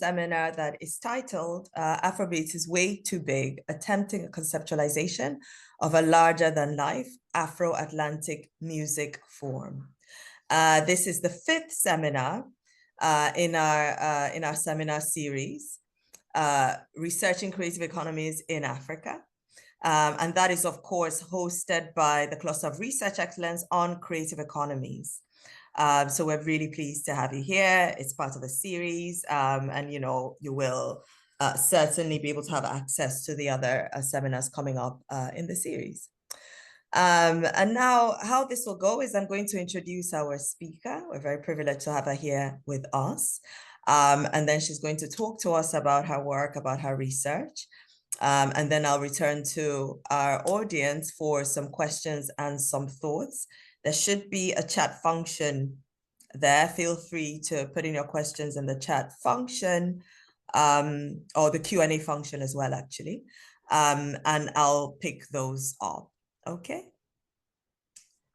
seminar that is titled Afrobeats is Way Too Big, Attempting a Conceptualization of a Larger-than-Life Afro-Atlantic Music Form. This is the fifth seminar in our seminar series, Researching Creative Economies in Africa. And that is, of course, hosted by the Cluster of Research Excellence on Creative Economies. So we're really pleased to have you here. It's part of a series, and you will certainly be able to have access to the other seminars coming up in the series. And now how this will go is I'm going to introduce our speaker. We're very privileged to have her here with us. And then she's going to talk to us about her work, about her research. And then I'll return to our audience for some questions and some thoughts. There should be a chat function there. Feel free to put in your questions in the chat function, or the Q&A function as well, actually. And I'll pick those up, okay?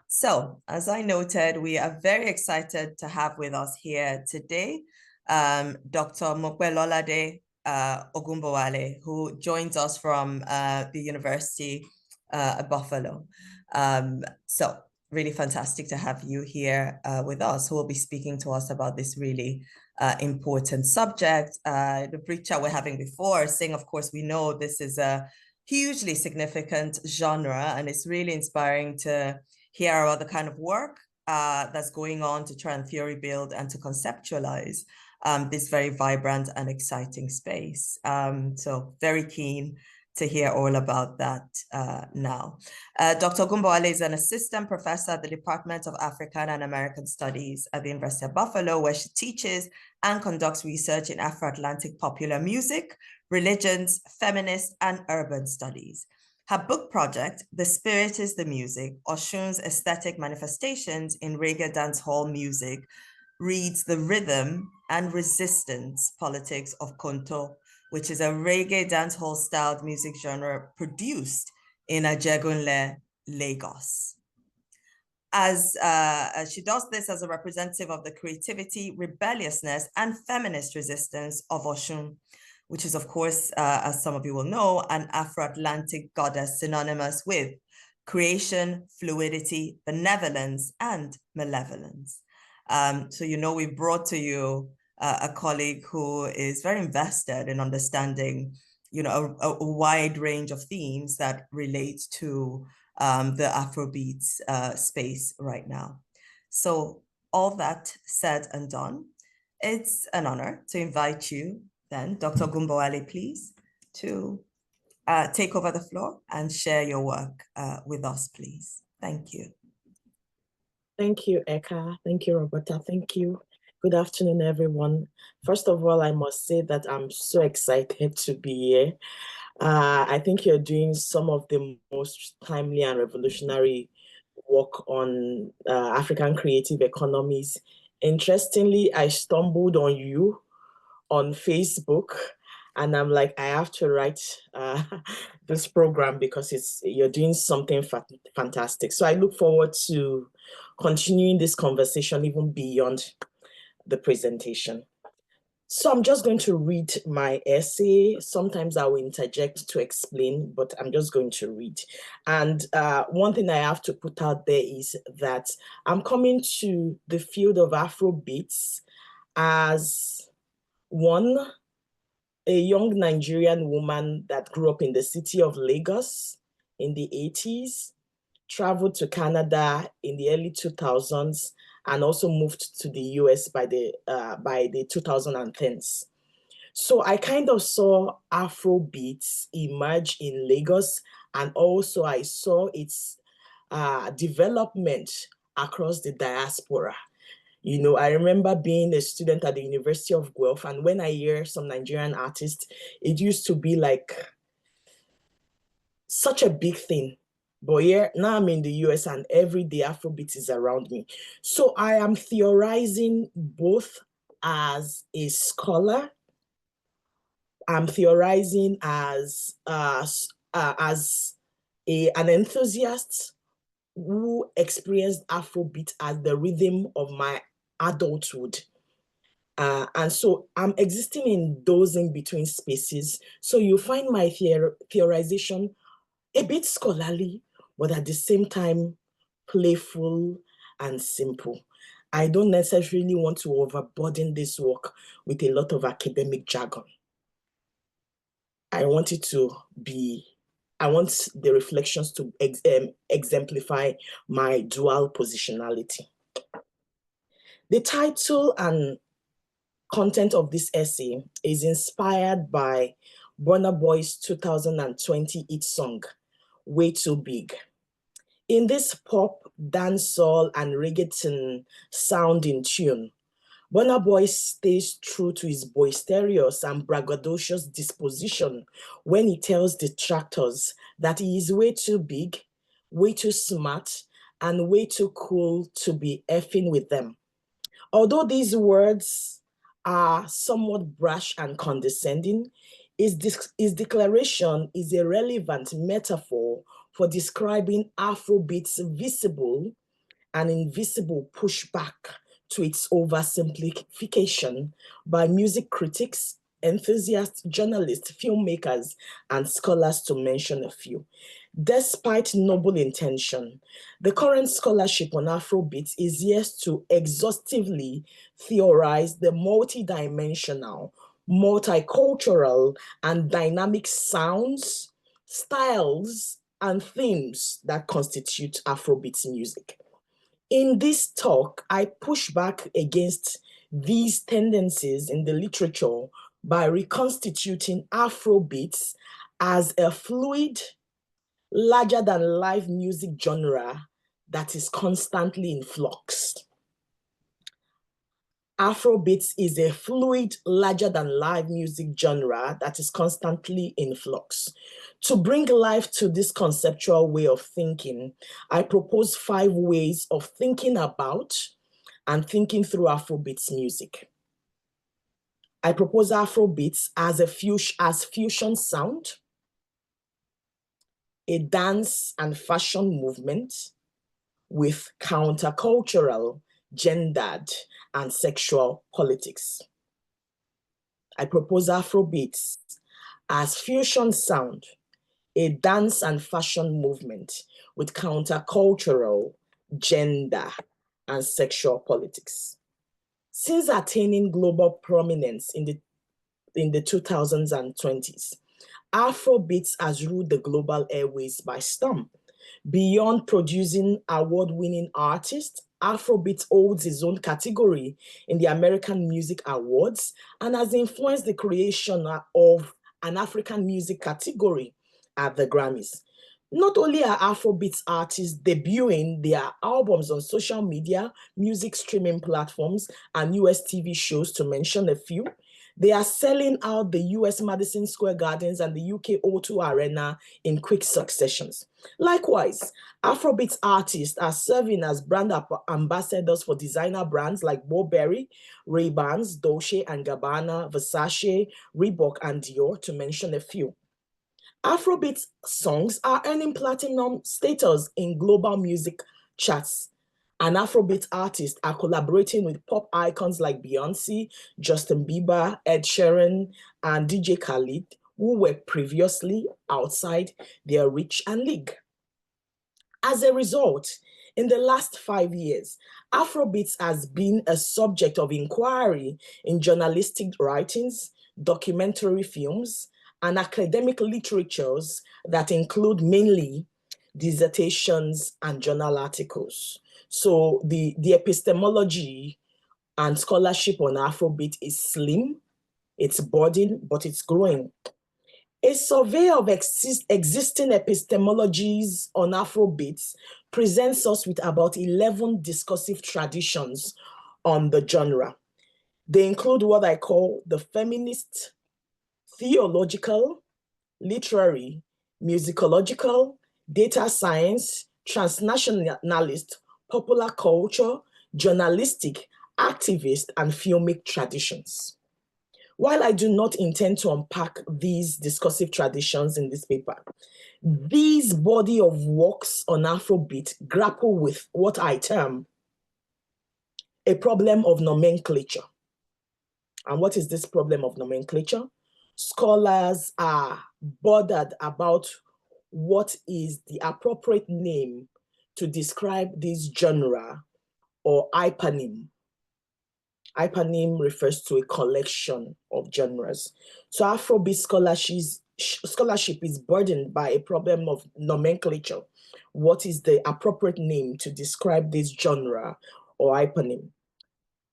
So, as I noted, we are very excited to have with us here today Dr. Mopelolade Ogunbowale, who joins us from the University of Buffalo. So really fantastic to have you here with us, who will be speaking to us about this really important subject. The brief chat we're having before, saying, of course, we know this is a hugely significant genre, and it's really inspiring to hear about the kind of work that's going on to try and theory build and to conceptualize this very vibrant and exciting space. So very keen to hear all about that now. Dr. Ogunbowale is an assistant professor at the Department of Africana and American Studies at the University of Buffalo, where she teaches and conducts research in Afro-Atlantic popular music, religions, feminist, and urban studies. Her book project, The Spirit is the Music, Oshun's Aesthetic Manifestations in Reggae Dancehall Music, reads the rhythm and resistance politics of Konto, which is a reggae dancehall styled music genre produced in Ajegunle, Lagos. As she does this as a representative of the creativity, rebelliousness, and feminist resistance of Oshun, which is, of course, as some of you will know, an Afro-Atlantic goddess synonymous with creation, fluidity, benevolence, and malevolence. So, we've brought to you a colleague who is very invested in understanding, a wide range of themes that relate to the Afrobeats space right now. So all that said and done, it's an honor to invite you then, Dr. Ogunbowale, please, to take over the floor and share your work with us, please. Thank you. Thank you, Eka. Thank you, Roberta. Thank you. Good afternoon, everyone. First of all, I must say that I'm so excited to be here. I think you're doing some of the most timely and revolutionary work on African creative economies. Interestingly, I stumbled on you on Facebook, and I'm like, I have to write this program because you're doing something fantastic. So I look forward to continuing this conversation even beyond the presentation. So I'm just going to read my essay. Sometimes I will interject to explain, but I'm just going to read. And one thing I have to put out there is that I'm coming to the field of Afrobeats as a young Nigerian woman that grew up in the city of Lagos in the 80s, traveled to Canada in the early 2000s, and also moved to the US by the 2010s. So I kind of saw Afrobeats emerge in Lagos, and also I saw its development across the diaspora. I remember being a student at the University of Guelph, and when I hear some Nigerian artists, it used to be like such a big thing. But here, now I'm in the US and every day Afrobeat is around me. So I am theorizing both as a scholar, I'm theorizing as an enthusiast who experienced Afrobeat as the rhythm of my adulthood. And so I'm existing in those in-between spaces. So you find my theorization a bit scholarly, but at the same time, playful and simple. I don't necessarily want to overburden this work with a lot of academic jargon. I want the reflections to exemplify my dual positionality. The title and content of this essay is inspired by Burna Boy's 2020 hit song, Way Too Big. In this pop, dancehall, and reggaeton sounding tune, Burna Boy stays true to his boisterous and braggadocious disposition when he tells detractors that he is way too big, way too smart, and way too cool to be effing with them. Although these words are somewhat brash and condescending, his declaration is a relevant metaphor for describing Afrobeat's visible and invisible pushback to its oversimplification by music critics, enthusiasts, journalists, filmmakers, and scholars, to mention a few. Despite noble intention, the current scholarship on Afrobeat is yet to exhaustively theorize the multidimensional, multicultural, and dynamic sounds, styles, and themes that constitute Afrobeat music. In this talk, I push back against these tendencies in the literature by reconstituting Afrobeats as a fluid, larger than life music genre that is constantly in flux. Afrobeats is a fluid, larger than life music genre that is constantly in flux. To bring life to this conceptual way of thinking, I propose 5 ways of thinking about and thinking through Afrobeats music. I propose Afrobeats as fusion sound, a dance and fashion movement with countercultural, gendered, and sexual politics. I propose Afrobeats as fusion sound, a dance and fashion movement with countercultural, gender, and sexual politics. Since attaining global prominence in the 2000s and 20s, Afrobeats has ruled the global airways by storm. Beyond producing award-winning artists, Afrobeat holds its own category in the American Music Awards and has influenced the creation of an African music category at the Grammys. Not only are Afrobeat artists debuting their albums on social media, music streaming platforms, and US TV shows, to mention a few, they are selling out the US Madison Square Gardens and the UK O2 Arena in quick successions. Likewise, Afrobeat artists are serving as brand ambassadors for designer brands like Burberry, Ray-Bans, Dolce & Gabbana, Versace, Reebok, and Dior, to mention a few. Afrobeat songs are earning platinum status in global music charts, and Afrobeat artists are collaborating with pop icons like Beyoncé, Justin Bieber, Ed Sheeran, and DJ Khaled, who were previously outside their reach and league. As a result, in the last 5 years, Afrobeats has been a subject of inquiry in journalistic writings, documentary films, and academic literatures that include mainly dissertations and journal articles. So the epistemology and scholarship on Afrobeat is slim, it's budding, but it's growing. A survey of existing epistemologies on Afrobeats presents us with about 11 discursive traditions on the genre. They include what I call the feminist, theological, literary, musicological, data science, transnationalist, popular culture, journalistic, activist, and filmic traditions. While I do not intend to unpack these discursive traditions in this paper, these body of works on Afrobeat grapple with what I term a problem of nomenclature. And what is this problem of nomenclature? Scholars are bothered about what is the appropriate name to describe this genre or hypernym. Hypernym refers to a collection of genres. So Afrobeat scholarship is burdened by a problem of nomenclature. What is the appropriate name to describe this genre or hypernym?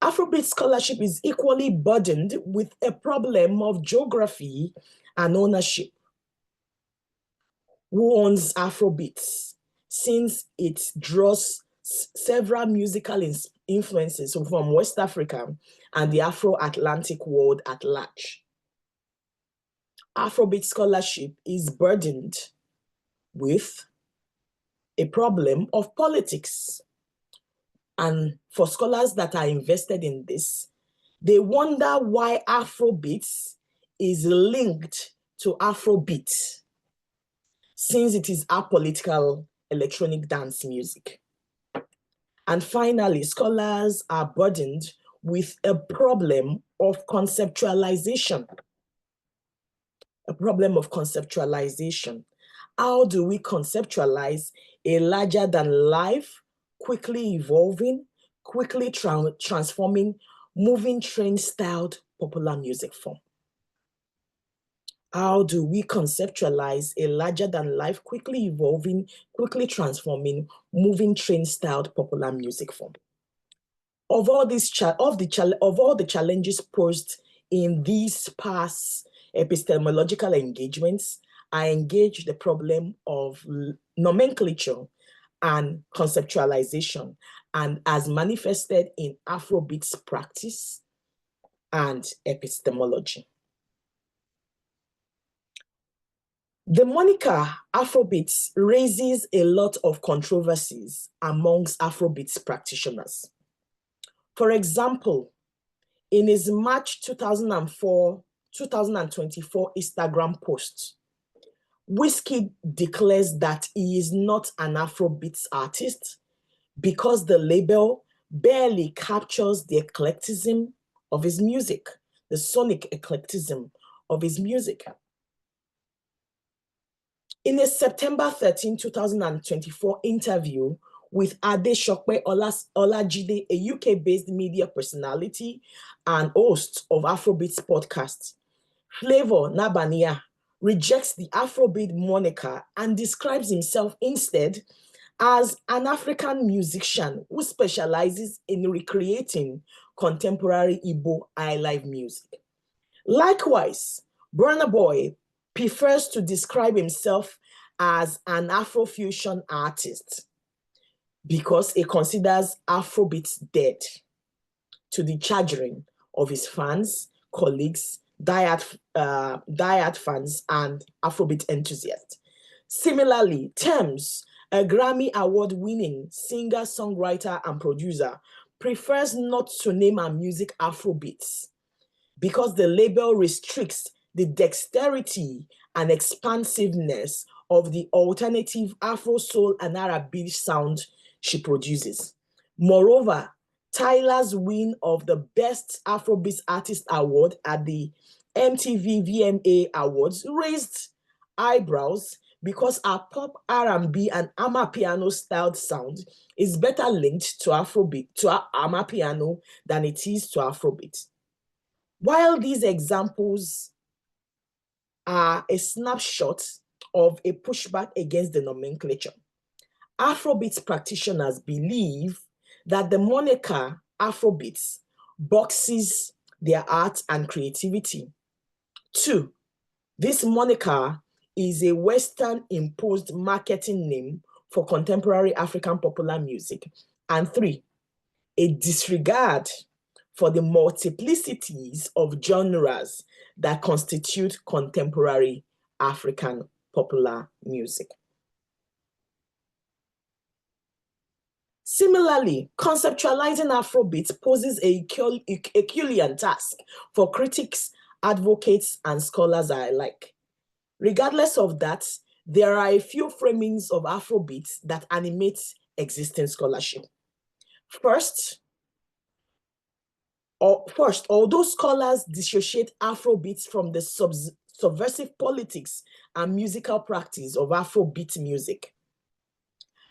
Afrobeat scholarship is equally burdened with a problem of geography and ownership. Who owns Afrobeats? Since it draws several musical influences from West Africa and the Afro-Atlantic world at large. Afrobeat scholarship is burdened with a problem of politics. And for scholars that are invested in this, they wonder why Afrobeats is linked to Afrobeat, since it is apolitical electronic dance music. And finally, scholars are burdened with a problem of conceptualization. A problem of conceptualization. How do we conceptualize a larger than life, quickly evolving, quickly transforming, moving train-styled popular music form? How do we conceptualize a larger than life, quickly evolving, quickly transforming, moving train-styled popular music form? Of all the challenges posed in these past epistemological engagements, I engage the problem of nomenclature and conceptualization, and as manifested in Afrobeats practice and epistemology. The moniker Afrobeats raises a lot of controversies amongst Afrobeats practitioners. For example, in his March 2024 Instagram post, Wizkid declares that he is not an Afrobeats artist because the label barely captures the eclecticism of his music, the sonic eclecticism of his music. In a September 13, 2024 interview with Adesokpe Olajide, a UK-based media personality and host of Afrobeats podcast, Flavor Nabania rejects the Afrobeat moniker and describes himself instead as an African musician who specializes in recreating contemporary Igbo highlife music. Likewise, Burna Boy prefers to describe himself as an Afrofusion artist because he considers Afrobeats dead, to the chagrin of his fans, colleagues, diehard fans, and Afrobeat enthusiasts. Similarly, Tems, a Grammy Award-winning singer, songwriter, and producer, prefers not to name her music Afrobeats because the label restricts the dexterity and expansiveness of the alternative Afro soul and R&B sound she produces. Moreover, Tyler's win of the Best Afrobeats Artist Award at the MTV VMA Awards raised eyebrows because our pop R&B and Amapiano styled sound is better linked to Afrobeat, to Amapiano, than it is to Afrobeat. While these examples are a snapshot of a pushback against the nomenclature, Afrobeats practitioners believe that the moniker Afrobeats boxes their art and creativity. 2, this moniker is a Western-imposed marketing name for contemporary African popular music. And 3, a disregard for the multiplicities of genres that constitute contemporary African popular music. Similarly, conceptualizing Afrobeat poses a Herculean task for critics, advocates, and scholars alike. Regardless of that, there are a few framings of Afrobeat that animate existing scholarship. First, First, although scholars dissociate Afrobeats from the subversive politics and musical practice of Afrobeat music,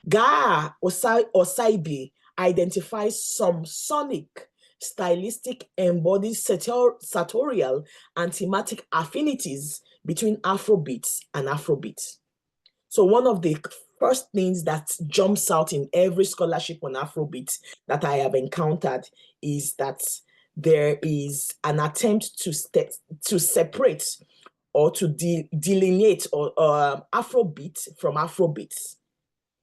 Gaa Osaibi identifies some sonic, stylistic, embodied sartorial and thematic affinities between Afrobeats and Afrobeat. So one of the first things that jumps out in every scholarship on Afrobeat that I have encountered is that there is an attempt to separate or to delineate Afrobeat from Afrobeats,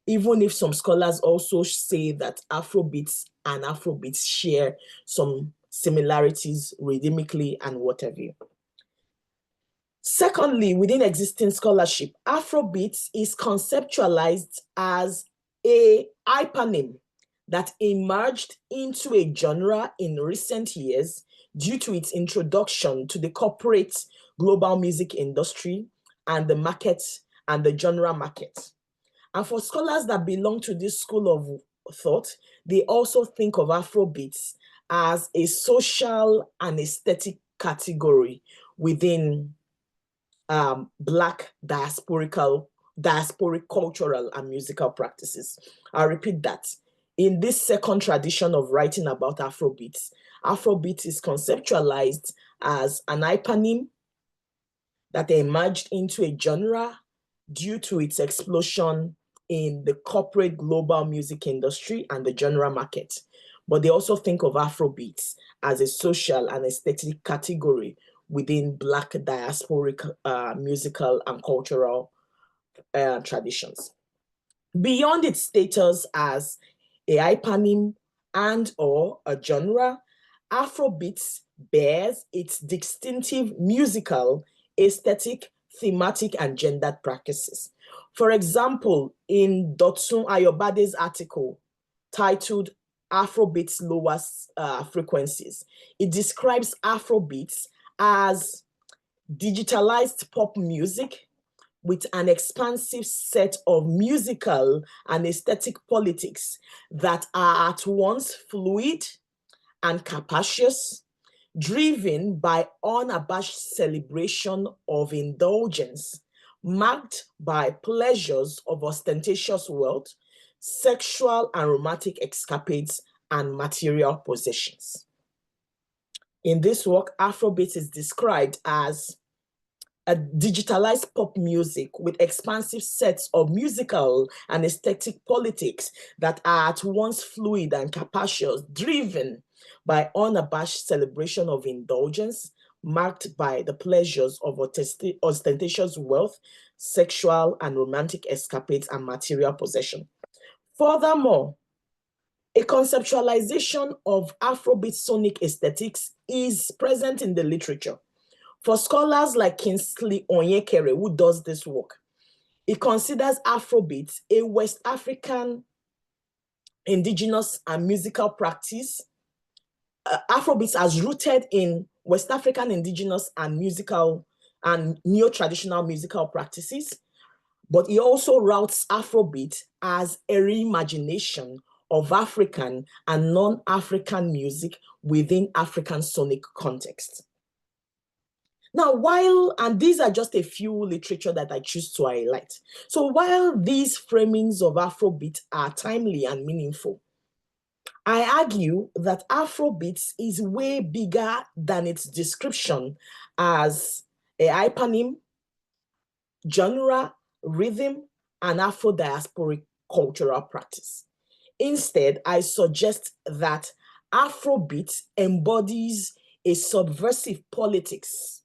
even if some scholars also say that Afrobeats and Afrobeats share some similarities rhythmically and whatever. Secondly, within existing scholarship, Afrobeats is conceptualized as a hypernym that emerged into a genre in recent years due to its introduction to the corporate global music industry and the market and the genre market. And for scholars that belong to this school of thought, they also think of Afrobeats as a social and aesthetic category within Black diasporic cultural and musical practices. I'll repeat that. In this second tradition of writing about Afrobeats, Afrobeat is conceptualized as an hypernym that emerged into a genre due to its explosion in the corporate global music industry and the genre market. But they also think of Afrobeats as a social and aesthetic category within Black diasporic musical and cultural traditions. Beyond its status as a hypernym and or a genre, Afrobeats bears its distinctive musical, aesthetic, thematic, and gendered practices. For example, in Dotun Ayobade's article titled Afrobeats Lower Frequencies, it describes Afrobeats as digitalized pop music with an expansive set of musical and aesthetic politics that are at once fluid and capacious, driven by unabashed celebration of indulgence, marked by pleasures of ostentatious wealth, sexual and romantic escapades, and material possessions. In this work, Afrobeat is described as a digitalized pop music with expansive sets of musical and aesthetic politics that are at once fluid and capacious, driven by unabashed celebration of indulgence, marked by the pleasures of ostentatious wealth, sexual and romantic escapades, and material possession. Furthermore, a conceptualization of Afrobeat sonic aesthetics is present in the literature. For scholars like Kingsley Onyekere, who does this work, he considers Afrobeat a West African indigenous and musical practice. Afrobeat as rooted in West African indigenous and musical and neo-traditional musical practices, but he also routes Afrobeat as a reimagination of African and non-African music within African sonic context. Now, and these are just a few literature that I choose to highlight. So while these framings of Afrobeat are timely and meaningful, I argue that Afrobeat is way bigger than its description as a hypernym, genre, rhythm, and Afro-diasporic cultural practice. Instead, I suggest that Afrobeat embodies a subversive politics.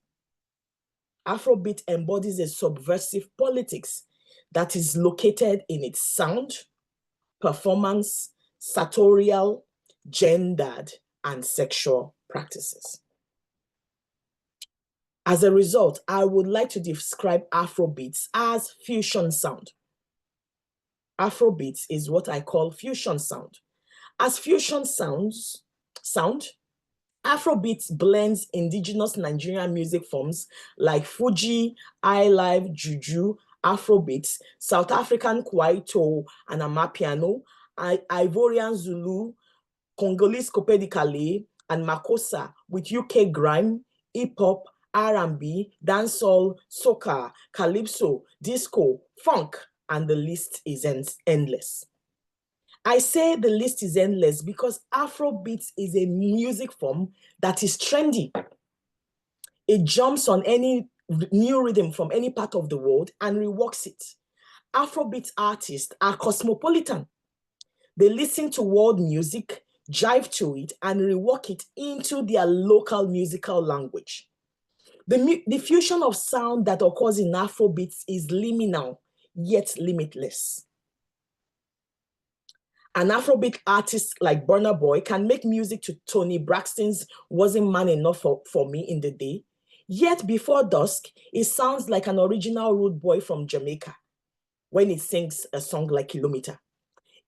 Afrobeat embodies a subversive politics that is located in its sound, performance, sartorial, gendered, and sexual practices. As a result, I would like to describe Afrobeats as fusion sound. Afrobeats is what I call fusion sound. As fusion sound, Afrobeats blends indigenous Nigerian music forms like Fuji, highlife, Juju, Afrobeats, South African Kwaito and Amapiano, Ivorian Zulu, Congolese Kopedikale, and Makossa with UK grime, hip-hop, R&B, dancehall, soca, calypso, disco, funk, and the list is endless. I say the list is endless because Afrobeat is a music form that is trendy. It jumps on any new rhythm from any part of the world and reworks it. Afrobeat artists are cosmopolitan. They listen to world music, jive to it, and rework it into their local musical language. The fusion of sound that occurs in Afrobeats is liminal, yet limitless. An Afrobeat artist like Burna Boy can make music to Toni Braxton's Wasn't Man Enough for Me in the Day, yet before dusk, it sounds like an original rude boy from Jamaica when it sings a song like Kilometer.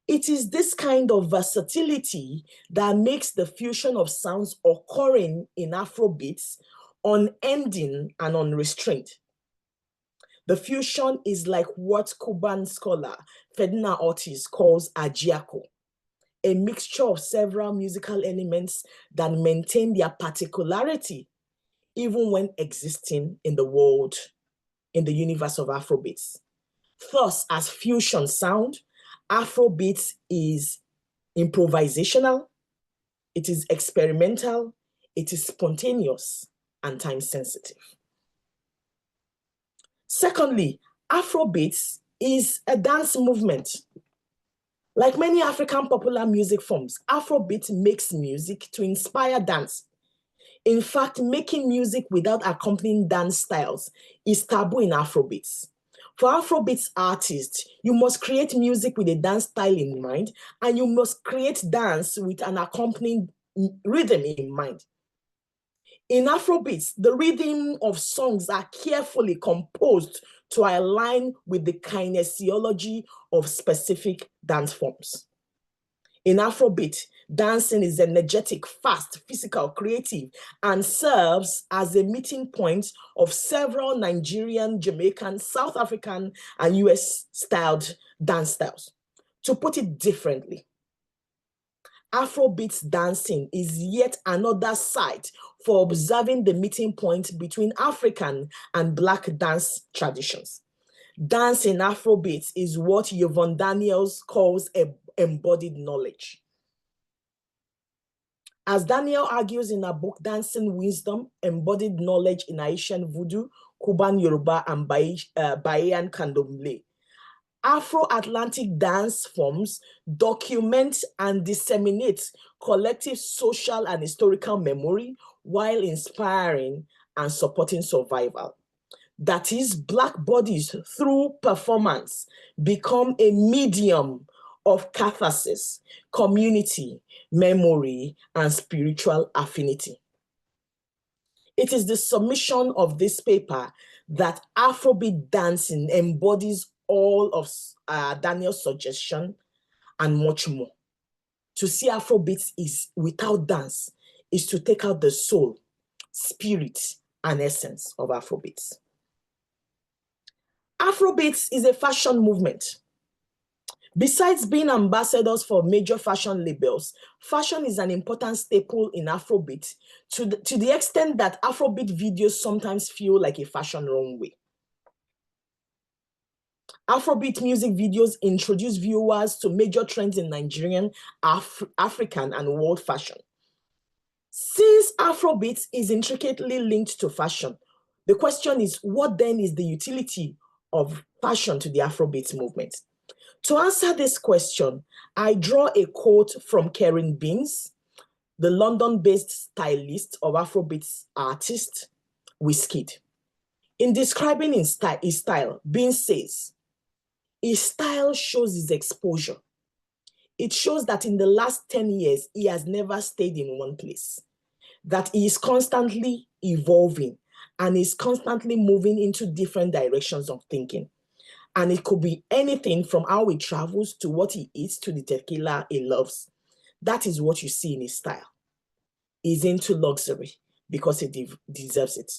It is this kind of versatility that makes the fusion of sounds occurring in Afrobeats unending and unrestrained. The fusion is like what Cuban scholar Ferdinand Ortiz calls agiaco, a mixture of several musical elements that maintain their particularity even when existing in the world, in the universe of Afrobeats. Thus, as fusion sound, Afrobeats is improvisational, it is experimental, it is spontaneous, and time sensitive. Secondly, Afrobeats is a dance movement. Like many African popular music forms, Afrobeat makes music to inspire dance. In fact, making music without accompanying dance styles is taboo in Afrobeats. For Afrobeats artists, you must create music with a dance style in mind, and you must create dance with an accompanying rhythm in mind. In Afrobeats, the rhythm of songs are carefully composed to align with the kinesiology of specific dance forms. In Afrobeat, dancing is energetic, fast, physical, creative, and serves as a meeting point of several Nigerian, Jamaican, South African, and US-styled dance styles. To put it differently, Afrobeats dancing is yet another site for observing the meeting point between African and Black dance traditions. Dance in Afrobeats is what Yvonne Daniels calls embodied knowledge. As Daniel argues in her book, Dancing Wisdom, Embodied Knowledge in Haitian Voodoo, Cuban Yoruba, and Bahian Candomblé, Afro-Atlantic dance forms document and disseminate collective social and historical memory while inspiring and supporting survival. That is, Black bodies through performance become a medium of catharsis, community, memory, and spiritual affinity. It is the submission of this paper that Afrobeat dancing embodies all of Daniel's suggestion and much more. To see Afrobeats is without dance is to take out the soul, spirit, and essence of Afrobeats. Afrobeats is a fashion movement. Besides being ambassadors for major fashion labels, fashion is an important staple in Afrobeat to the extent that Afrobeat videos sometimes feel like a fashion runway. Afrobeat music videos introduce viewers to major trends in Nigerian, African, and world fashion. Since Afrobeat is intricately linked to fashion, the question is, what then is the utility of fashion to the Afrobeat movement? To answer this question, I draw a quote from Karen Beans, the London-based stylist of Afrobeat artist Wizkid. In describing his style, Beans says, his style shows his exposure. It shows that in the last 10 years, he has never stayed in one place, that he is constantly evolving and is constantly moving into different directions of thinking. And it could be anything from how he travels to what he eats to the tequila he loves. That is what you see in his style. He's into luxury because he deserves it.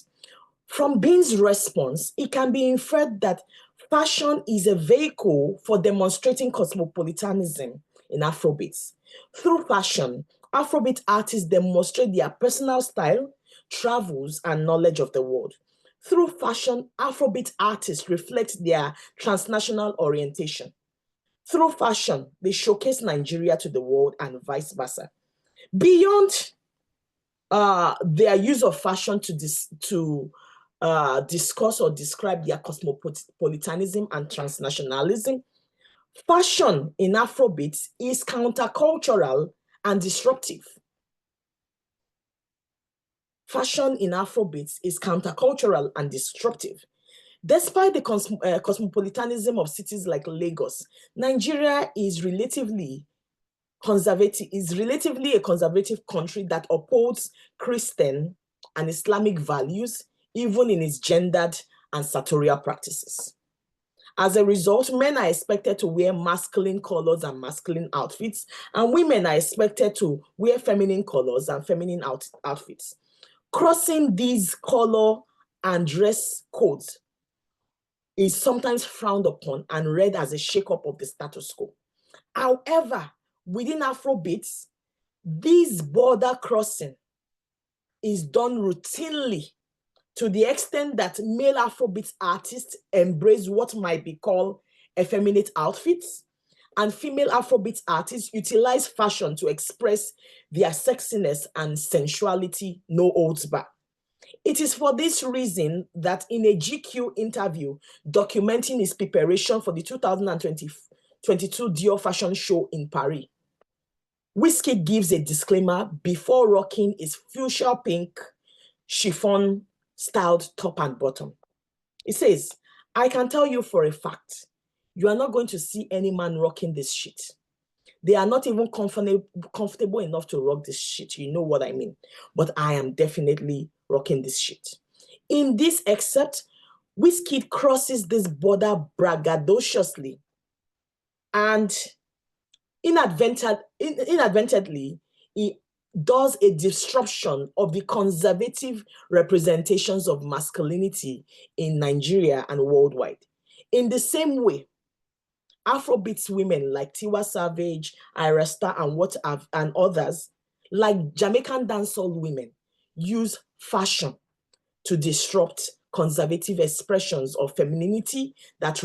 From Bean's response, it can be inferred that fashion is a vehicle for demonstrating cosmopolitanism in Afrobeats. Through fashion, Afrobeat artists demonstrate their personal style, travels, and knowledge of the world. Through fashion, Afrobeat artists reflect their transnational orientation. Through fashion, they showcase Nigeria to the world and vice versa. Beyond their use of fashion to discuss or describe their cosmopolitanism and transnationalism, fashion in Afrobeat is countercultural and disruptive. Fashion in Afrobeat is countercultural and disruptive. Despite the cosmopolitanism of cities like Lagos, Nigeria is relatively a conservative country that upholds Christian and Islamic values, even in its gendered and sartorial practices. As a result, men are expected to wear masculine colors and masculine outfits, and women are expected to wear feminine colors and feminine outfits. Crossing these color and dress codes is sometimes frowned upon and read as a shake-up of the status quo. However, within Afrobeats, this border crossing is done routinely to the extent that male Afrobeat artists embrace what might be called effeminate outfits, and female Afrobeat artists utilize fashion to express their sexiness and sensuality, no holds back. It is for this reason that in a GQ interview documenting his preparation for the 2022 Dior fashion show in Paris, Wizkid gives a disclaimer before rocking his fuchsia pink chiffon styled top and bottom. It says, "I can tell you for a fact, you are not going to see any man rocking this shit. They are not even comfortable enough to rock this shit. You know what I mean? But I am definitely rocking this shit." In this excerpt, Wizkid crosses this border braggadociously and inadvertently, he does a disruption of the conservative representations of masculinity in Nigeria and worldwide. In the same way, Afrobeats women like Tiwa Savage, Ira Star, and others, like Jamaican dancehall women, use fashion to disrupt conservative expressions of femininity that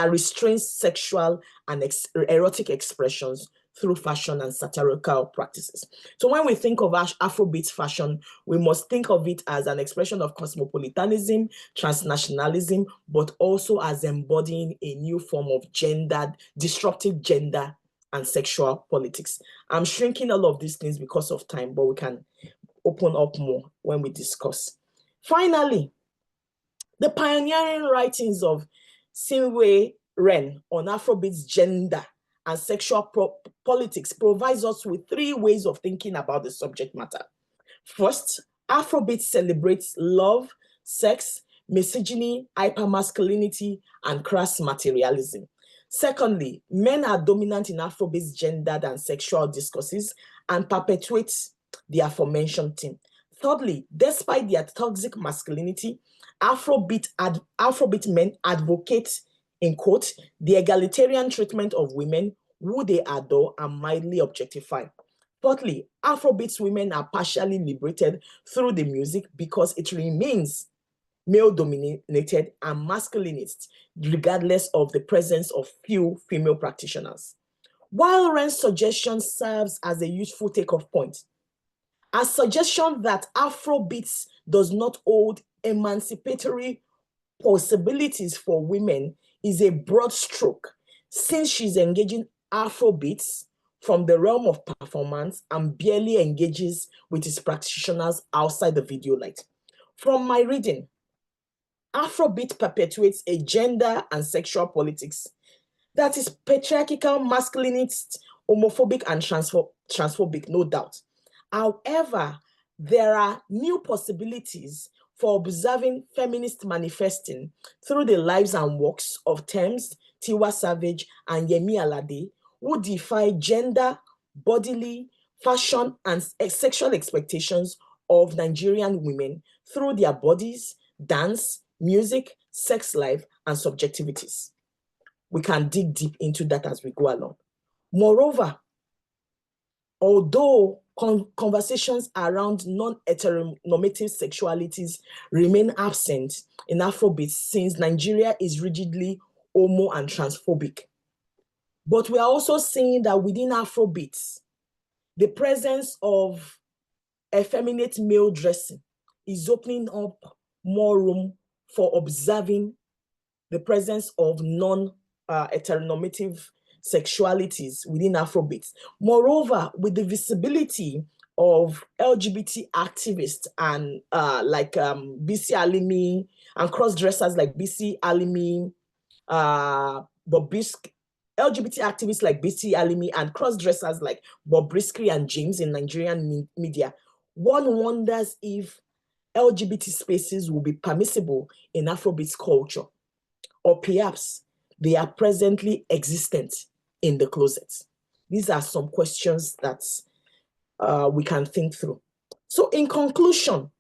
restrains sexual and erotic expressions through fashion and satirical practices. So when we think of Afrobeat fashion, we must think of it as an expression of cosmopolitanism, transnationalism, but also as embodying a new form of disruptive gender and sexual politics. I'm shrinking all of these things because of time, but we can open up more when we discuss. Finally, the pioneering writings of Sinwe Ren on Afrobeat's gender and sexual politics provides us with three ways of thinking about the subject matter. First, Afrobeat celebrates love, sex, misogyny, hypermasculinity, and crass materialism. Secondly, men are dominant in Afrobeat's gendered and sexual discourses and perpetuate the aforementioned theme. Thirdly, despite their toxic masculinity, Afrobeat men advocate, in quote, the egalitarian treatment of women who they adore and mildly objectify. Fourthly, Afrobeat women are partially liberated through the music because it remains male-dominated and masculinist, regardless of the presence of few female practitioners. While Ren's suggestion serves as a useful take-off point, a suggestion that Afrobeats does not hold emancipatory possibilities for women is a broad stroke, since she's engaging Afrobeats from the realm of performance and barely engages with its practitioners outside the video light. From my reading, Afrobeat perpetuates a gender and sexual politics that is patriarchal, masculinist, homophobic, and transphobic, no doubt. However, there are new possibilities for observing feminist manifesting through the lives and works of Thames, Tiwa Savage, and Yemi Alade, who defy gender, bodily, fashion, and sexual expectations of Nigerian women through their bodies, dance, music, sex life, and subjectivities. We can dig deep into that as we go along. Moreover, although conversations around non-heteronormative sexualities remain absent in Afrobeat since Nigeria is rigidly homo and transphobic. But we are also seeing that within Afrobeats, the presence of effeminate male dressing is opening up more room for observing the presence of non-heteronormative sexualities within Afrobeats. Moreover, with the visibility of LGBT activists and BC Alimi and cross-dressers like BC Alimi, LGBT activists like BC Alimi and cross-dressers like Bobrisky and James in Nigerian media, one wonders if LGBT spaces will be permissible in Afrobeats culture, or perhaps they are presently existent in the closet. These are some questions that we can think through. So in conclusion,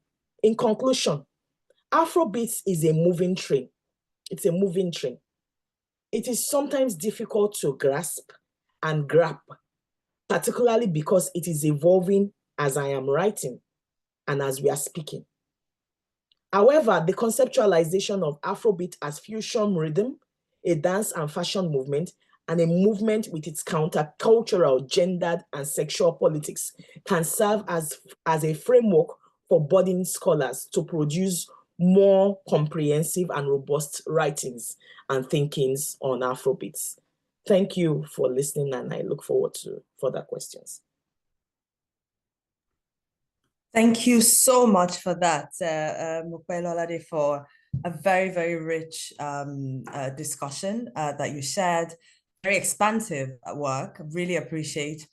Afrobeats is a moving train. It's a moving train. It is sometimes difficult to grasp and grab, particularly because it is evolving as I am writing and as we are speaking. However, the conceptualization of Afrobeat as fusion rhythm, a dance and fashion movement, and a movement with its countercultural, gendered, and sexual politics can serve as a framework for budding scholars to produce more comprehensive and robust writings and thinkings on Afrobeats. Thank you for listening, and I look forward to further questions. Thank you so much for that, Mopelolade, for a very, very rich discussion that you shared. Very expansive work. Really appreciate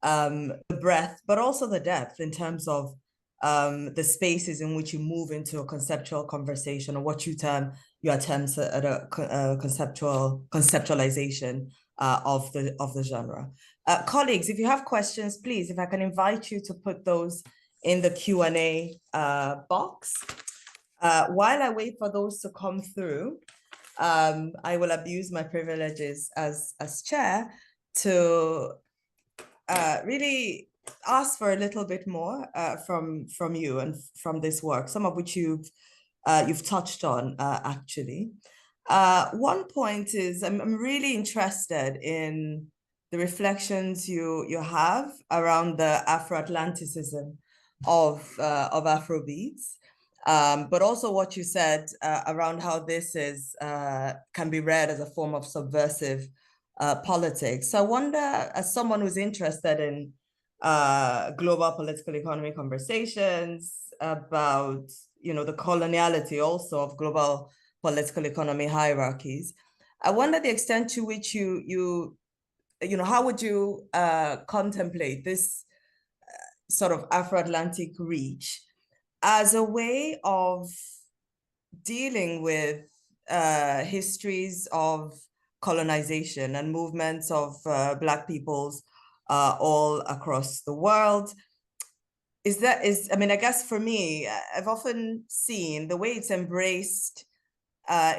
the breadth, but also the depth in terms of the spaces in which you move into a conceptual conversation, or what you term your attempts at a conceptualization of the genre. Colleagues, if you have questions, please, if I can invite you to put those in the Q&A box. While I wait for those to come through, I will abuse my privileges as chair to really ask for a little bit more from you and from this work, some of which you've touched on actually. One point is I'm really interested in the reflections you have around the Afro-Atlanticism of Afrobeats, but also what you said around how this is can be read as a form of subversive politics. So I wonder, as someone who's interested in global political economy conversations about, the coloniality also of global political economy hierarchies, I wonder the extent to which how would you contemplate this sort of Afro-Atlantic reach as a way of dealing with histories of colonization and movements of Black peoples all across the world? I guess for me, I've often seen the way it's embraced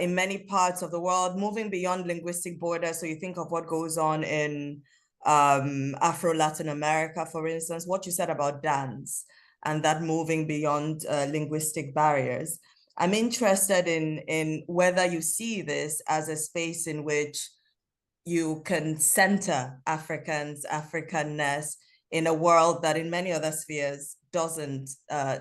in many parts of the world, moving beyond linguistic borders. So you think of what goes on in Afro-Latin America, for instance, what you said about dance and that moving beyond linguistic barriers. I'm interested in whether you see this as a space in which you can center Africans, Africanness in a world that in many other spheres doesn't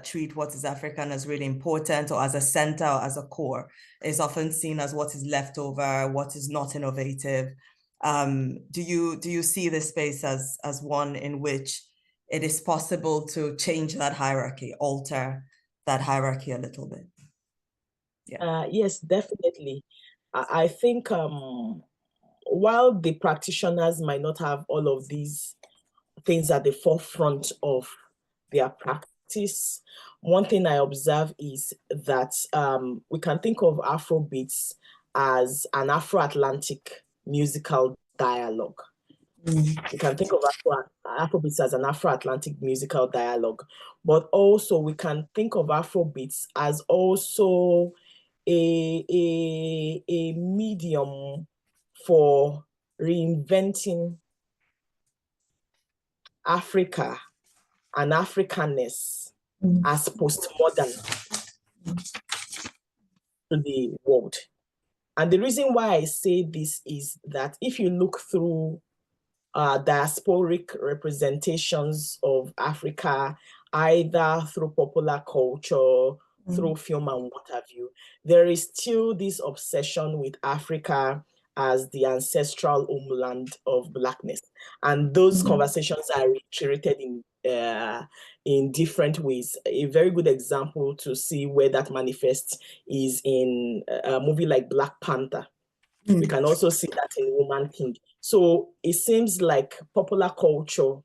treat what is African as really important or as a center or as a core. Is often seen as what is left over, what is not innovative. Do you see this space as one in which it is possible to change that hierarchy, alter that hierarchy a little bit? Yeah. Yes, definitely. I think while the practitioners might not have all of these things at the forefront of their practice, one thing I observe is that we can think of Afrobeats as an Afro-Atlantic musical dialogue. We can think of Afrobeats as an Afro-Atlantic musical dialogue, but also we can think of Afrobeats as also a medium for reinventing Africa and Africanness as postmodern to the world. And the reason why I say this is that if you look through diasporic representations of Africa, either through popular culture, through film and what have you, there is still this obsession with Africa as the ancestral homeland of Blackness. And those conversations are reiterated in different ways. A very good example to see where that manifests is in a movie like Black Panther. We can also see that in Woman King. So it seems like popular culture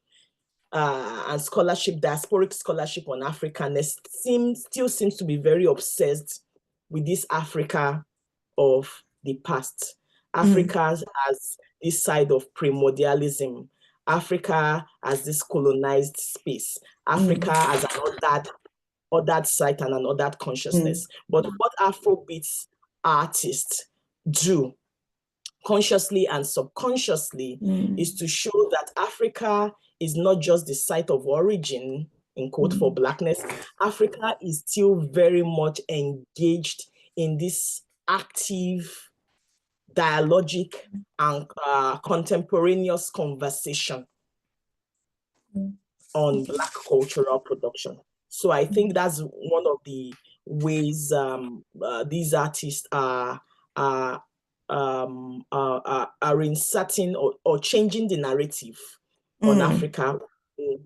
and scholarship, diasporic scholarship on Africanness still seems to be very obsessed with this Africa of the past. Africa as this side of primordialism. Africa as this colonized space. Africa as an ordered site and an ordered consciousness. But what Afrobeats artists do consciously and subconsciously is to show that Africa is not just the site of origin, in quote, for Blackness. Africa is still very much engaged in this active, dialogic, and contemporaneous conversation on Black cultural production. So I think that's one of the ways these artists are inserting or changing the narrative on Africa in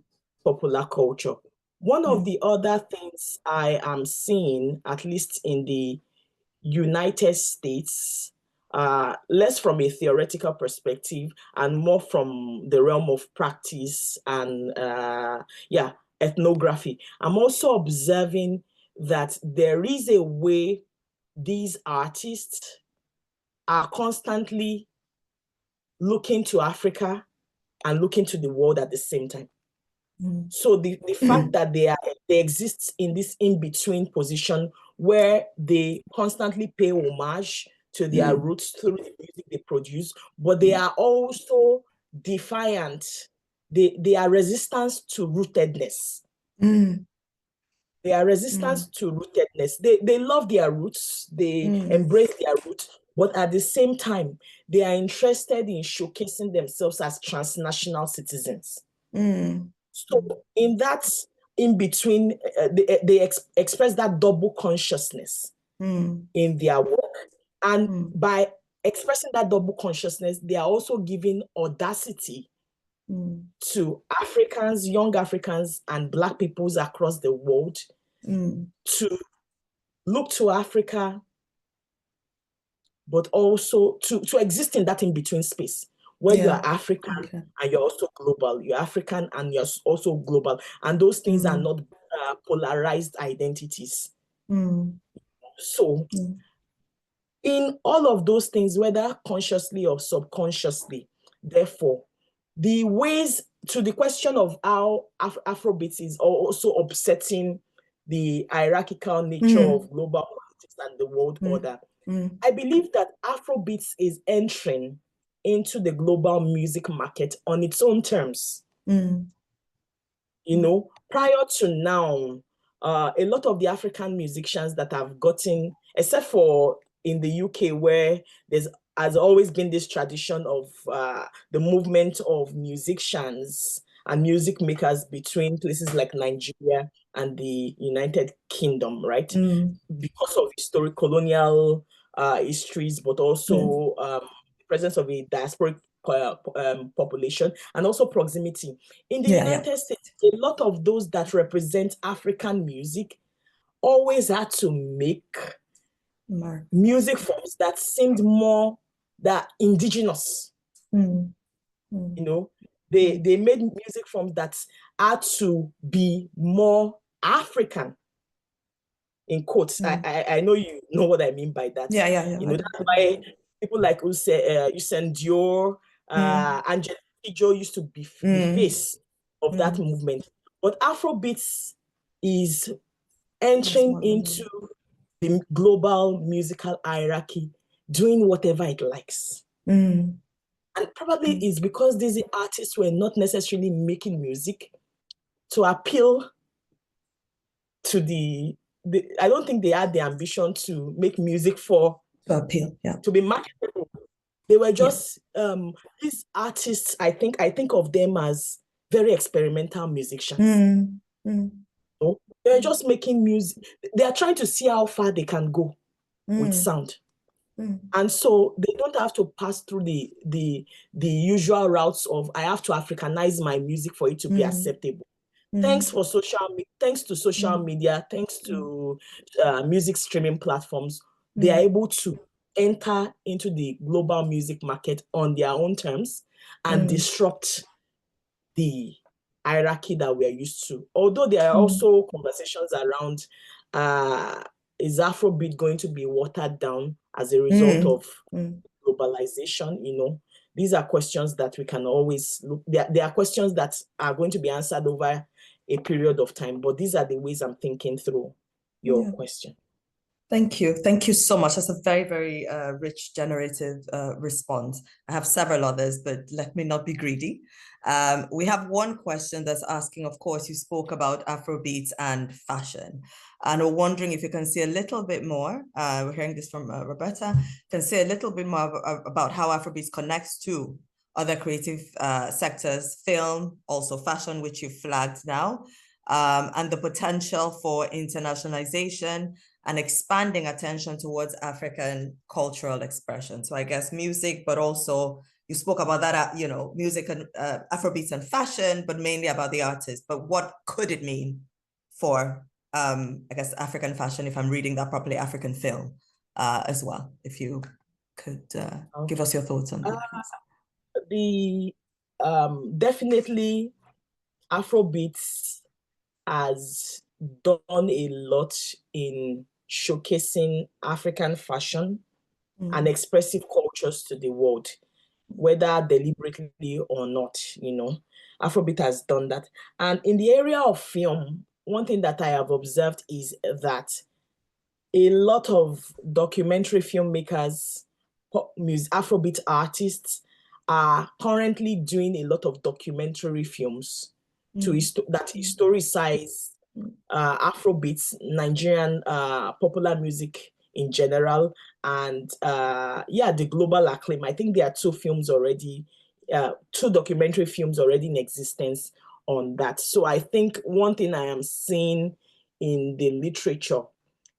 popular culture. One of the other things I am seeing, at least in the United States, less from a theoretical perspective and more from the realm of practice and ethnography. I'm also observing that there is a way these artists are constantly looking to Africa and looking to the world at the same time. So the fact that they exist in this in-between position where they constantly pay homage to their roots through the music they produce, but they are also defiant. They are resistant to rootedness. They are resistant to rootedness. They love their roots. They embrace their roots. But at the same time, they are interested in showcasing themselves as transnational citizens. So in that in between, they express that double consciousness in their work. And by expressing that double consciousness, they are also giving audacity to Africans, young Africans, and Black peoples across the world to look to Africa, but also to exist in that in-between space where you are African and you're also global. You're African and you're also global. And those things are not polarized identities. So in all of those things, whether consciously or subconsciously, therefore, the ways to the question of how Afrobeats is also upsetting the hierarchical nature of global politics and the world order, I believe that Afrobeats is entering into the global music market on its own terms. You know, prior to now, a lot of the African musicians that have gotten, except for in the UK, where has always been this tradition of the movement of musicians and music makers between places like Nigeria and the United Kingdom, right? Because of historic colonial histories, but also the presence of a diasporic population and also proximity. In the United States, a lot of those that represent African music always had to make music forms that seemed more indigenous. You know, they made music forms that had to be more African, in quotes. I know you know what I mean by that. You know, that's why people like Usain Dior, Angela Joe used to be the face of that movement. But Afrobeats is entering into the global musical hierarchy, doing whatever it likes. And probably it's because these artists were not necessarily making music to appeal to the I don't think they had the ambition to make music for to appeal, yeah, to be marketable. They were just these artists. I think of them as very experimental musicians. They're just making music. They are trying to see how far they can go with sound. And so they don't have to pass through the usual routes of I have to Africanize my music for it to be acceptable. Thanks to social media, thanks to music streaming platforms, they are able to enter into the global music market on their own terms and disrupt the hierarchy that we are used to. Although there are also conversations around is Afrobeat going to be watered down as a result of globalization? You know, these are questions that we can always look. There are questions that are going to be answered over a period of time, but these are the ways I'm thinking through your question. Thank you. Thank you so much. That's a very, very rich, generative response. I have several others, but let me not be greedy. We have one question that's asking, of course, you spoke about Afrobeats and fashion. And we're wondering if you can say a little bit more, we're hearing this from Roberta, can say a little bit more about how Afrobeats connects to other creative sectors, film, also fashion, which you flagged now, and the potential for internationalization and expanding attention towards African cultural expression. So I guess music, but also you spoke about that, you know, music and Afrobeats and fashion, but mainly about the artist. But what could it mean for, I guess, African fashion, if I'm reading that properly, African film as well? If you could give us your thoughts on that. Definitely Afrobeats has done a lot in showcasing African fashion and expressive cultures to the world, whether deliberately or not, you know. Afrobeat has done that. And in the area of film, one thing that I have observed is that a lot of documentary filmmakers, Afrobeat artists are currently doing a lot of documentary films that historicize Afrobeats, Nigerian popular music in general, and the global acclaim. I think there are two documentary films already in existence on that. So I think one thing I am seeing in the literature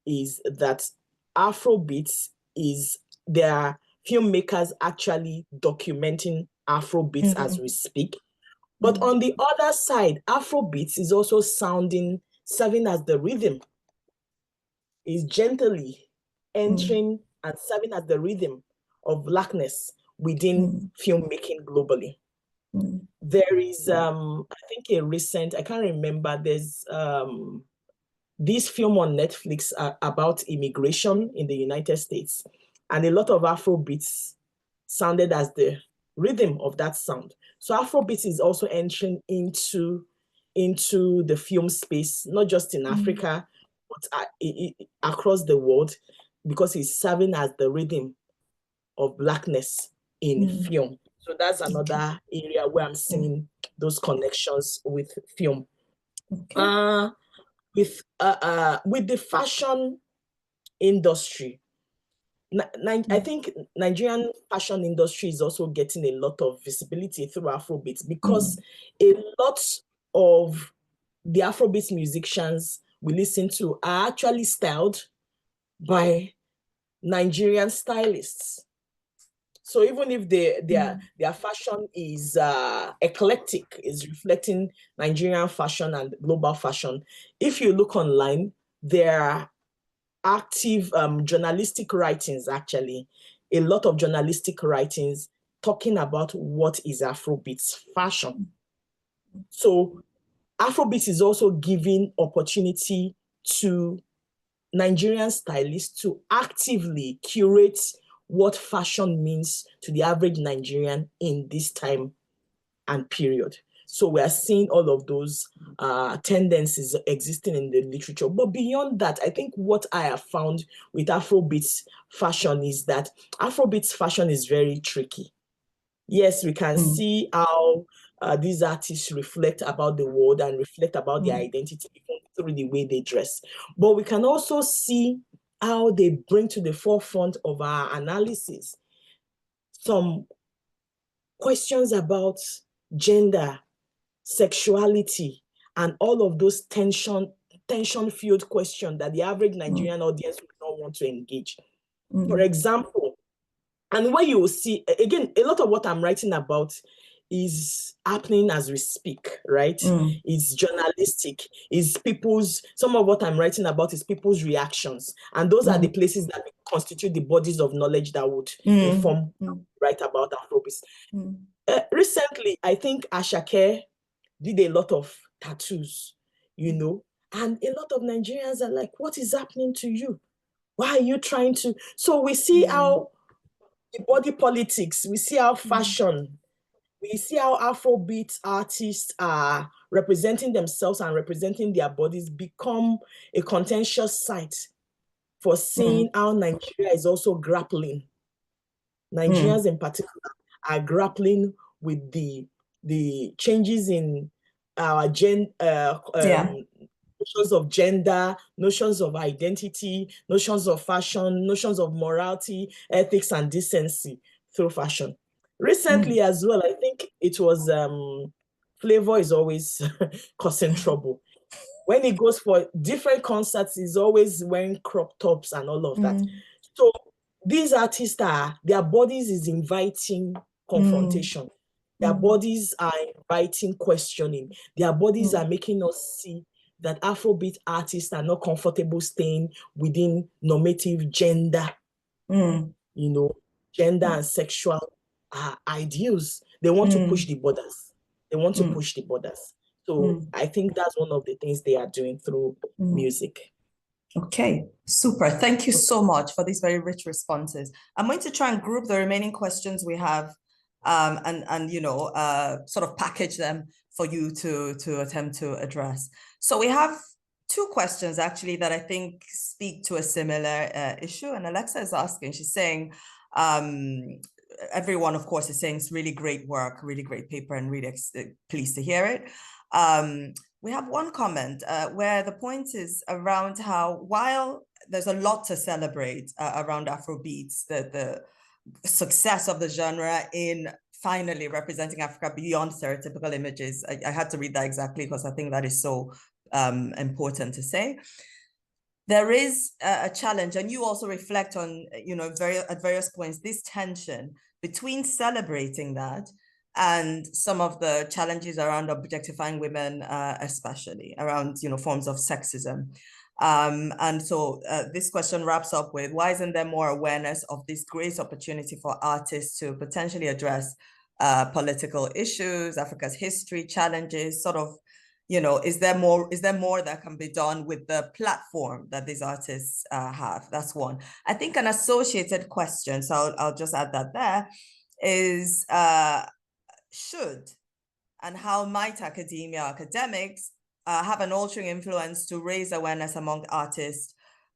is that Afrobeats there are filmmakers actually documenting Afrobeats as we speak. But on the other side, Afrobeats is also serving as the rhythm, is gently entering and serving as the rhythm of Blackness within filmmaking globally. There is, I think I can't remember, there's this film on Netflix about immigration in the United States. And a lot of Afrobeats sounded as the rhythm of that sound. So Afrobeats is also entering into the film space, not just in Africa, but across the world, because it's serving as the rhythm of Blackness in film. So that's another area where I'm seeing those connections with film. With the fashion industry, I think Nigerian fashion industry is also getting a lot of visibility through Afrobeats, because a lot of the Afrobeats musicians we listen to are actually styled by Nigerian stylists. So even if their fashion is eclectic, is reflecting Nigerian fashion and global fashion, if you look online, there are active journalistic writings, actually, a lot of journalistic writings talking about what is Afrobeats fashion. So Afrobeats is also giving opportunity to Nigerian stylists to actively curate what fashion means to the average Nigerian in this time and period. So we are seeing all of those tendencies existing in the literature. But beyond that, I think what I have found with Afrobeats fashion is that Afrobeats fashion is very tricky. Yes, we can see how these artists reflect about the world and reflect about their identity through the way they dress. But we can also see how they bring to the forefront of our analysis some questions about gender, sexuality, and all of those tension-filled questions that the average Nigerian audience would not want to engage. For example, and where you will see, again, a lot of what I'm writing about is happening as we speak, right? It's journalistic, some of what I'm writing about is people's reactions. And those are the places that constitute the bodies of knowledge that would inform, write about Afrobeats. Recently, I think Ashake did a lot of tattoos, you know, and a lot of Nigerians are like, what is happening to you? Why are you trying to? So we see how the body politics, we see how fashion, we see how Afrobeat artists are representing themselves and representing their bodies become a contentious site for seeing how Nigeria is also grappling. Nigerians in particular are grappling with the changes in our notions of gender, notions of identity, notions of fashion, notions of morality, ethics, and decency through fashion. Recently as well, I think it was Flavor is always causing trouble. When he goes for different concerts, he's always wearing crop tops and all of that. So these artists their bodies is inviting confrontation. Their bodies are inviting questioning. Their bodies are making us see that Afrobeat artists are not comfortable staying within normative gender, you know, gender and sexual ideals. They want to push the borders. They want to push the borders. So I think that's one of the things they are doing through music. Okay, super. Thank you so much for these very rich responses. I'm going to try and group the remaining questions we have and you know, sort of package them for you to attempt to address. So we have two questions actually that I think speak to a similar issue. And Alexa is asking, she's saying, everyone, of course, is saying it's really great work, really great paper, and really pleased to hear it. We have one comment where the point is around how, while there's a lot to celebrate around Afrobeats, the success of the genre in finally representing Africa beyond stereotypical images. I had to read that exactly because I think that is so important to say. There is a challenge, and you also reflect on, you know, at various points, this tension between celebrating that and some of the challenges around objectifying women, especially around, you know, forms of sexism. And so this question wraps up with, why isn't there more awareness of this great opportunity for artists to potentially address political issues, Africa's history, challenges, sort of, you know, is there more that can be done with the platform that these artists have? That's one. I think an associated question, so I'll just add that there, is should and how might academics have an altering influence to raise awareness among artists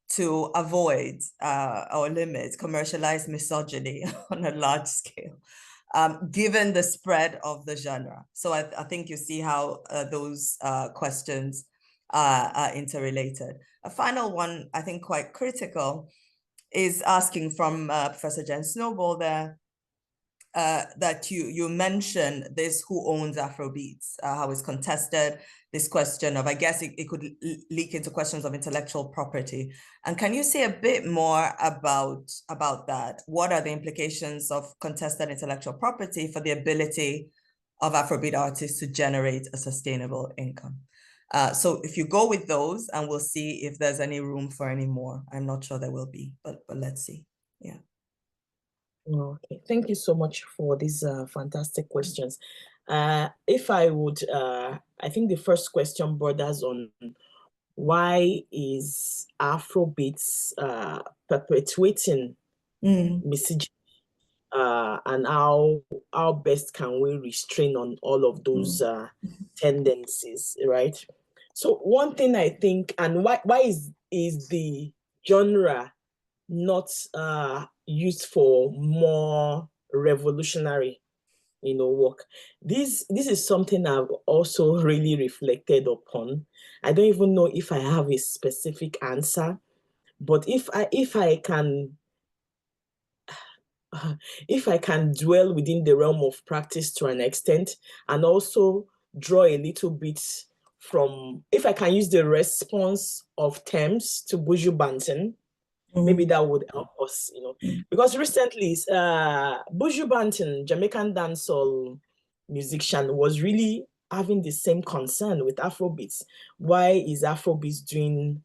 to avoid or limit commercialized misogyny on a large scale, given the spread of the genre. So I think you see how those questions are interrelated. A final one, I think quite critical, is asking from Professor Jen Snowball there, that you mentioned this, who owns Afrobeats, how it's contested, this question of, I guess it could leak into questions of intellectual property. And can you say a bit more about that? What are the implications of contested intellectual property for the ability of Afrobeat artists to generate a sustainable income? So if you go with those, and we'll see if there's any room for any more. I'm not sure there will be, but let's see. Yeah. Okay, thank you so much for these fantastic questions. If I would, I think the first question borders on why is Afrobeats perpetuating misogyny, and how best can we restrain on all of those tendencies, right? So one thing I think, and why is the genre not used for more revolutionary work. This is something I've also really reflected upon. I don't even know if I have a specific answer, but if I can if I can dwell within the realm of practice to an extent, and also draw a little bit from, if I can use the response of Thames to Buju Banton, maybe that would help us, because recently, Buju Banton, Jamaican dancehall musician, was really having the same concern with Afrobeats. Why is Afrobeats doing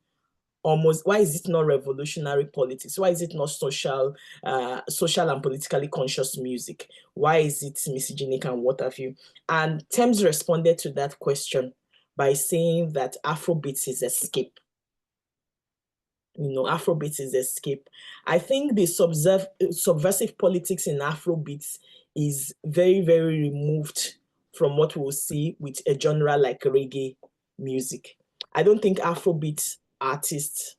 why is it not revolutionary politics? Why is it not social and politically conscious music? Why is it misogynic and what have you? And Thames responded to that question by saying that Afrobeats is escape. Afrobeats is escape. I think the subversive politics in Afrobeats is very, very removed from what we'll see with a genre like reggae music. I don't think Afrobeat artists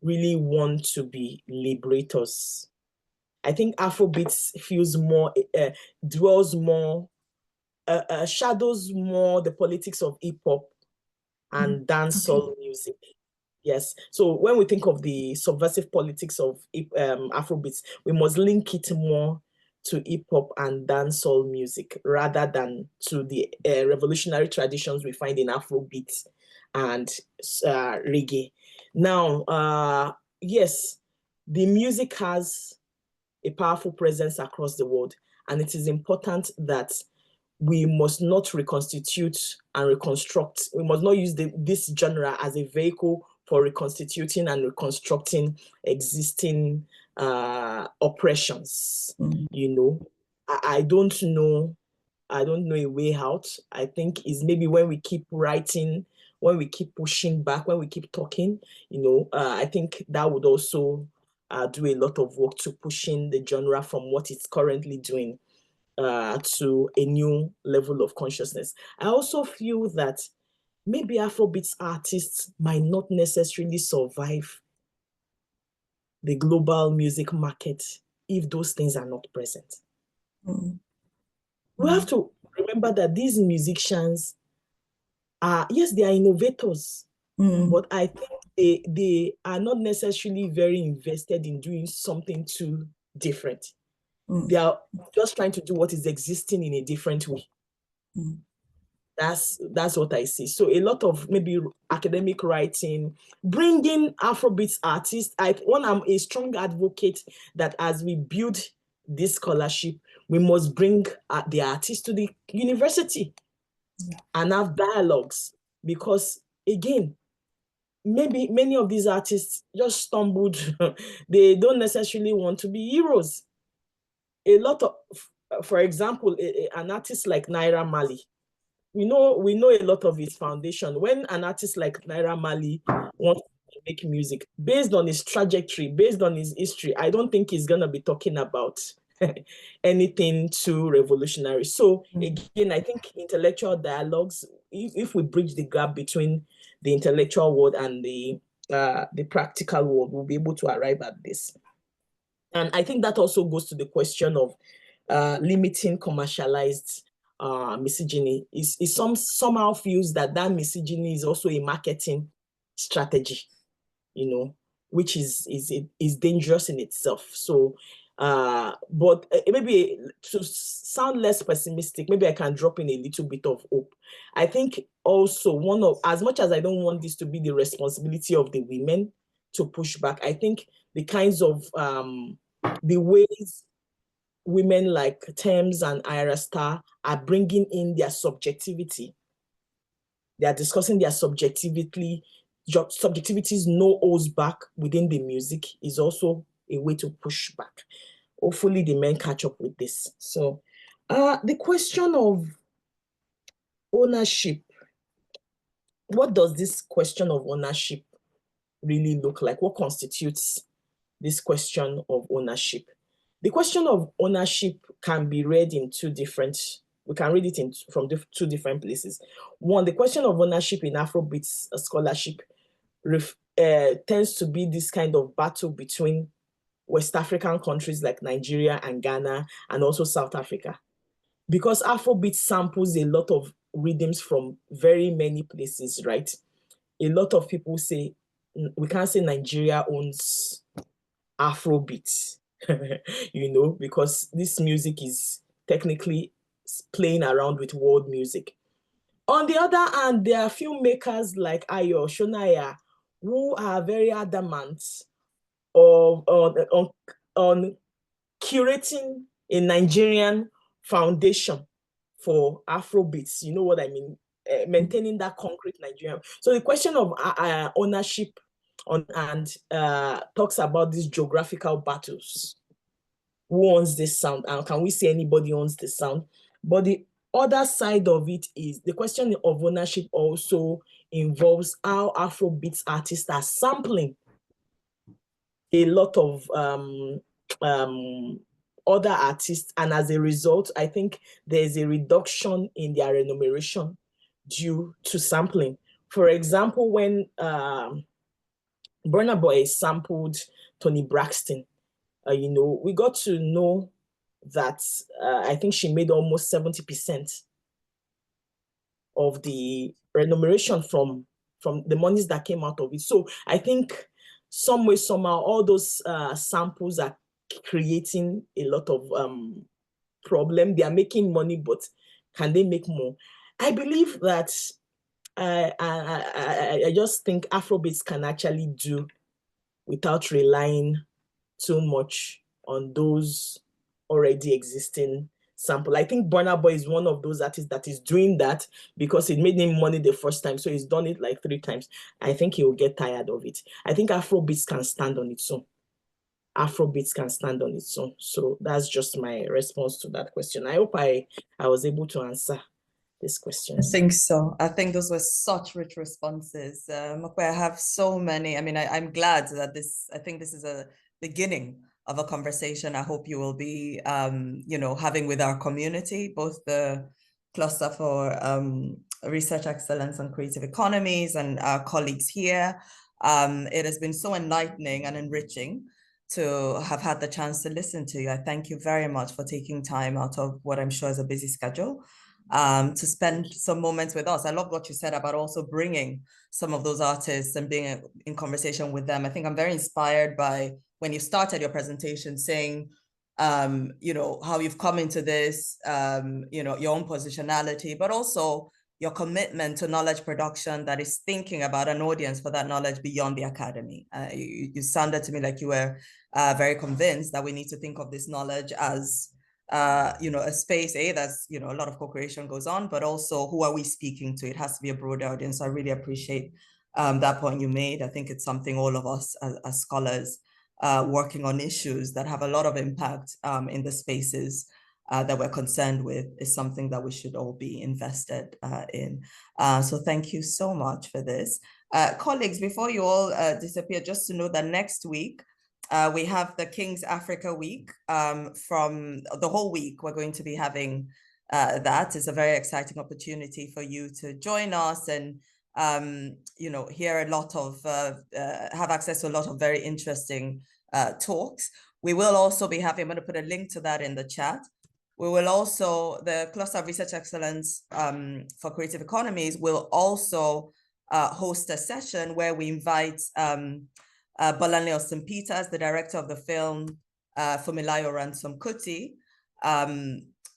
really want to be liberators. I think Afrobeats feels more, dwells more, shadows more the politics of hip hop and dancehall music. Yes. So when we think of the subversive politics of Afrobeats, we must link it more to hip hop and dancehall music rather than to the revolutionary traditions we find in Afrobeats and reggae. Now, yes, the music has a powerful presence across the world, and it is important that we must not reconstitute and reconstruct. We must not use this genre as a vehicle for reconstituting and reconstructing existing oppressions. I don't know a way out. I think is maybe when we keep writing, when we keep pushing back, when we keep talking, I think that would also do a lot of work to pushing the genre from what it's currently doing to a new level of consciousness. I also feel that maybe Afrobeats artists might not necessarily survive the global music market if those things are not present. We have to remember that these musicians are, yes, they are innovators, but I think they are not necessarily very invested in doing something too different. They are just trying to do what is existing in a different way. That's what I see. So a lot of maybe academic writing, bringing Afrobeats artists. I'm a strong advocate that as we build this scholarship, we must bring the artists to the university and have dialogues, because again, maybe many of these artists just stumbled. They don't necessarily want to be heroes. A lot of, for example, an artist like Naira Marley, we know a lot of his foundation. When an artist like Naira Marley wants to make music, based on his trajectory, based on his history, I don't think he's gonna be talking about anything too revolutionary. So again, I think intellectual dialogues, if we bridge the gap between the intellectual world and the practical world, we'll be able to arrive at this. And I think that also goes to the question of limiting commercialized misogyny. Somehow feels that misogyny is also a marketing strategy, which is dangerous in itself. So, but maybe to sound less pessimistic, maybe I can drop in a little bit of hope. I think also as much as I don't want this to be the responsibility of the women to push back, I think the kinds of the ways women like Thames and Ira Star are bringing in their subjectivity. They are discussing their subjectivities, no holds back within the music, is also a way to push back. Hopefully the men catch up with this. So the question of ownership, what does this question of ownership really look like? What constitutes this question of ownership? The question of ownership can be read in we can read it from two different places. One, the question of ownership in Afrobeats scholarship tends to be this kind of battle between West African countries like Nigeria and Ghana, and also South Africa. because Afrobeat samples a lot of rhythms from very many places, right? A lot of people say, we can't say Nigeria owns Afrobeat, because this music is technically playing around with world music. On the other hand, there are filmmakers like Ayo Shonaya who are very adamant on curating a Nigerian foundation for Afrobeats. You know what I mean? Maintaining that concrete Nigerian. So the question of ownership talks about these geographical battles. Who owns this sound? And can we say anybody owns the sound? But the other side of it is the question of ownership also involves how Afrobeats artists are sampling a lot of other artists, and as a result, I think there's a reduction in their remuneration due to sampling. For example, when Burna Boy sampled Toni Braxton, we got to know that I think she made almost 70% of the remuneration from the monies that came out of it. So I think some way, somehow, all those samples are creating a lot of problem. They are making money, but can they make more? I believe that I just think Afrobeats can actually do without relying too much on those already existing sample. I think Burna Boy is one of those artists that is doing that because it made him money the first time. So he's done it like 3 times. I think he will get tired of it. I think Afrobeats can stand on its own. Afrobeats can stand on its own. So that's just my response to that question. I hope I was able to answer these questions. I think so. I think those were such rich responses. Mokwe, I have so many. I mean, I'm glad that I think this is a beginning of a conversation I hope you will be, having with our community, both the Cluster for Research Excellence and Creative Economies and our colleagues here. It has been so enlightening and enriching to have had the chance to listen to you. I thank you very much for taking time out of what I'm sure is a busy schedule to spend some moments with us. I love what you said about also bringing some of those artists and being in conversation with them. I think I'm very inspired by when you started your presentation saying, how you've come into this, your own positionality, but also your commitment to knowledge production that is thinking about an audience for that knowledge beyond the academy. You sounded to me like you were very convinced that we need to think of this knowledge as a space, that's, a lot of co-creation goes on, but also who are we speaking to? It has to be a broader audience. I really appreciate that point you made. I think it's something all of us as scholars working on issues that have a lot of impact in the spaces that we're concerned with is something that we should all be invested in. So thank you so much for this. Colleagues, before you all disappear, just to know that next week, we have the King's Africa Week. From the whole week, we're going to be having that. It's a very exciting opportunity for you to join us and, hear a lot of, have access to a lot of very interesting talks. We will also be having, I'm going to put a link to that in the chat. We will also, the Cluster of Research Excellence for Creative Economies will also host a session where we invite Bolanle St. Peters, the director of the film Fumilayo Ransom Kuti,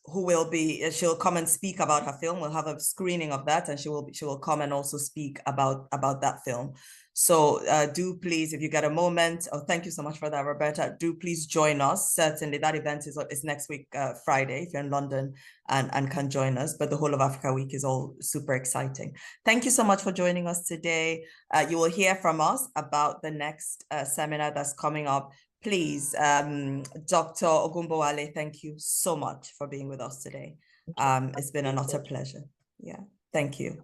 who will be, she'll come and speak about her film. We'll have a screening of that, and she will come and also speak about that film. So do please, if you get a moment, thank you so much for that, Roberta. Do please join us. Certainly, that event is next week, Friday, if you're in London and can join us. But the Whole of Africa Week is all super exciting. Thank you so much for joining us today. You will hear from us about the next seminar that's coming up. Please, Dr. Ogunbowale, thank you so much for being with us today. It's been an utter pleasure. Yeah, thank you.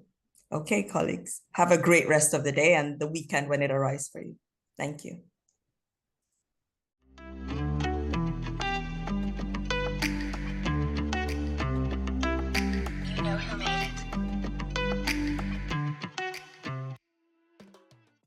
Okay, colleagues, have a great rest of the day and the weekend when it arrives for you. Thank you.